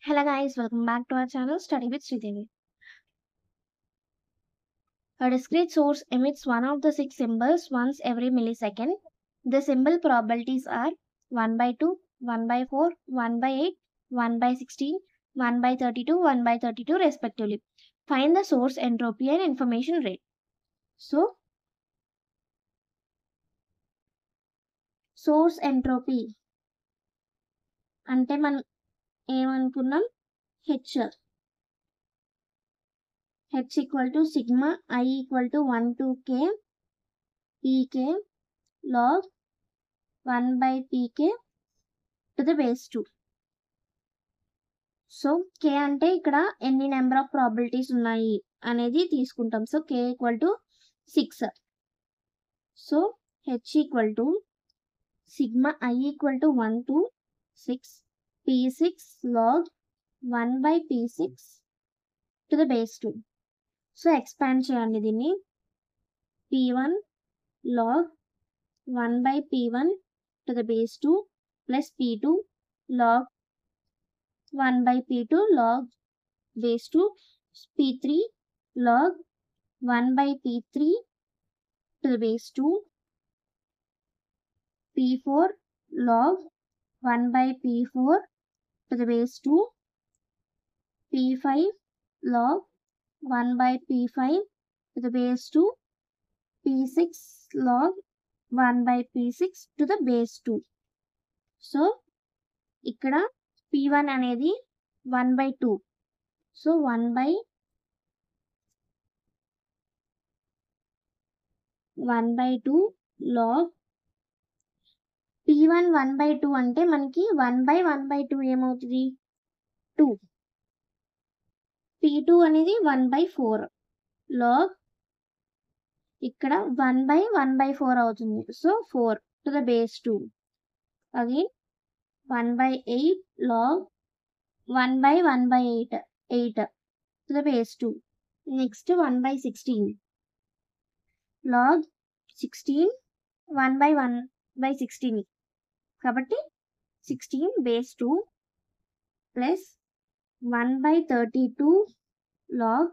Hello guys, welcome back to our channel Study with Sridevi. A discrete source emits one of the six symbols once every millisecond. The symbol probabilities are 1 by 2, 1 by 4, 1 by 8, 1 by 16, 1 by 32, 1 by 32 respectively. Find the source entropy and information rate. So, source entropy అంటే మనం ఏమనుకున్నాం h equal to sigma I equal to 1 to k pk log 1 by pk to the base 2. So k అంటే ఇక్కడ ఎన్ని number of probabilities ఉన్నాయి అనేది తీసుకుంటాం. So k equal to 6. So h equal to sigma I equal to 1 to 6 p6 log 1 by p6 to the base 2. So expand చేయండి దీన్ని. p1 log 1 by p1 to the base 2 plus p2 log 1 by p2 log base 2 p3 log 1 by p3 to the base 2 p4 log 1 by p4 to the base 2 p5 log 1 by p5 to the base 2 p6 log 1 by p6 to the base 2. So ఇక్కడ p1 అనేది 1 by 2. So 1 by 2 log p1 1 by 2 అంటే మనకి 1 by 2 ఏమవుతుంది 2. p2 అనేది 1 by 4 log ఇక్కడ 1 by 4 అవుతుంది. So 4 to the base 2. Again 1 by 8 log 1 by 8 to the base 2. Next 1 by 16 log 16 1 by 16 కాబట్టి 16 base 2 plus 1 by 32 log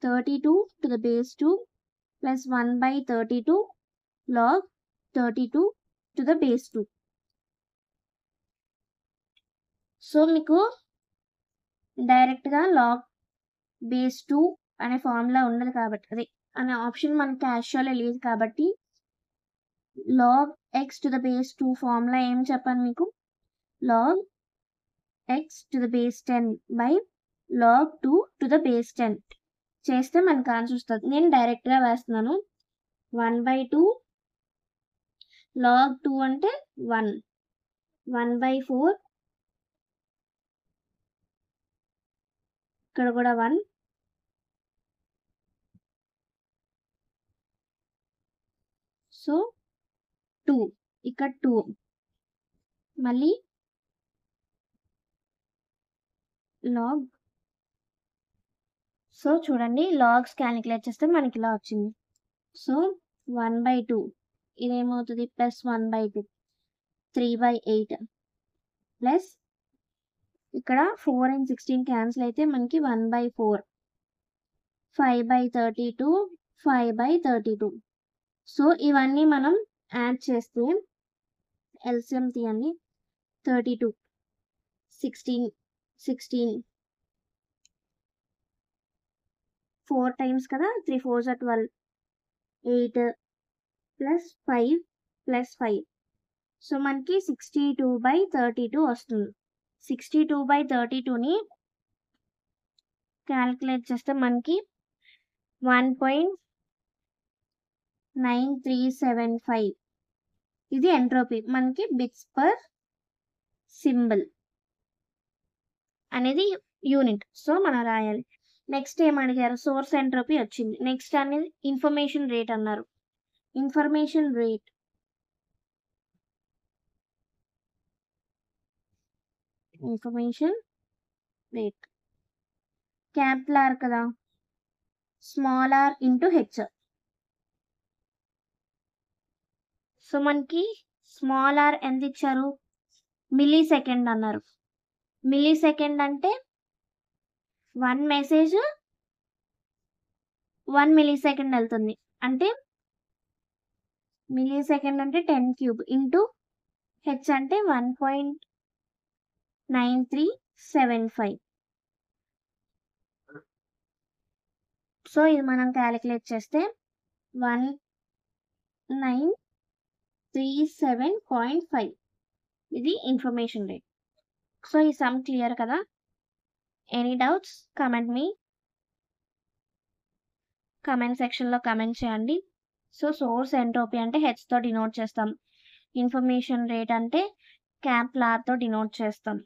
32 to the base 2 plus 1 by 32 log 32 to the base 2. So మీకు డైరెక్ట్గా log base 2 అనే formula ఉండదు కాబట్టి అదే అనే option మనకి casual లేదు కాబట్టి log x to the base 2 formula ఏం చెప్పాను మీకు log x to the base 10 by log 2 to the base 10 చేస్తే మనకు ఆన్సర్ వస్తుంది. నేను డైరెక్ట్గా వేస్తున్నాను 1 by 2 లాగ్ 2 అంటే 1 by 4 ఇక్కడ కూడా 1 సో 2 ఇక్కడ 2 మళ్ళీ లాగ్. సో చూడండి లాగ్స్ క్యాలిక్యులేట్ చేస్తే మనకి ఇలా వచ్చింది. సో 1 by 2 ఇదేమవుతుంది ప్లస్ 1 by 2 3 by 8 ప్లస్ ఇక్కడ 4 and 16 క్యాన్సిల్ అయితే మనకి 1 by 4 5 by 32 5 by 32. సో ఇవన్నీ మనం యాడ్ చేస్తే ఎల్సిఎం తీయండి 32 16 4 టైమ్స్ కదా 3 4s are 12 8 plus 5 plus 5 so మనకి 62 by 32 వస్తుంది. 62 by 32ని క్యాల్కులేట్ చేస్తే మనకి 1.9375 ఇది ఎంట్రోపీ మనకి బిట్స్ పర్ సింబల్ అనేది యూనిట్. సో మనం రాయాలి. నెక్స్ట్ ఏమడిగారు సోర్స్ ఎంట్రోపీ వచ్చింది. నెక్స్ట్ అనేది ఇన్ఫర్మేషన్ రేట్ అన్నారు. ఇన్ఫర్మేషన్ రేట్ క్యాపిటల్ ఆర్ కదా small R into H. So మనకి స్మాల్ ఆర్ ఎంత ఇచ్చారు మిల్లీ సెకండ్ అన్నారు. మిల్లీ సెకండ్ అంటే 1 మెసేజ్ 1 మిల్లీసెకండ్ వెళ్తుంది. అంటే మిల్లీసెకండ్ అంటే 10 క్యూబ్ ఇంటూ హెచ్ అంటే 1.9375. సో ఇది మనం క్యాలిక్యులేట్ చేస్తే 1937.5 ఇది ఇన్ఫర్మేషన్ రేట్. సో ఈ సమ్ క్లియర్ కదా? ఎనీ డౌట్స్ కమెంట్ సెక్షన్లో కమెంట్ చేయండి. సో సోర్స్ ఎంట్రోపీ అంటే హెచ్తో డినోట్ చేస్తాం. ఇన్ఫర్మేషన్ రేట్ అంటే క్యాపిటల్ ఆర్తో డినోట్ చేస్తాం.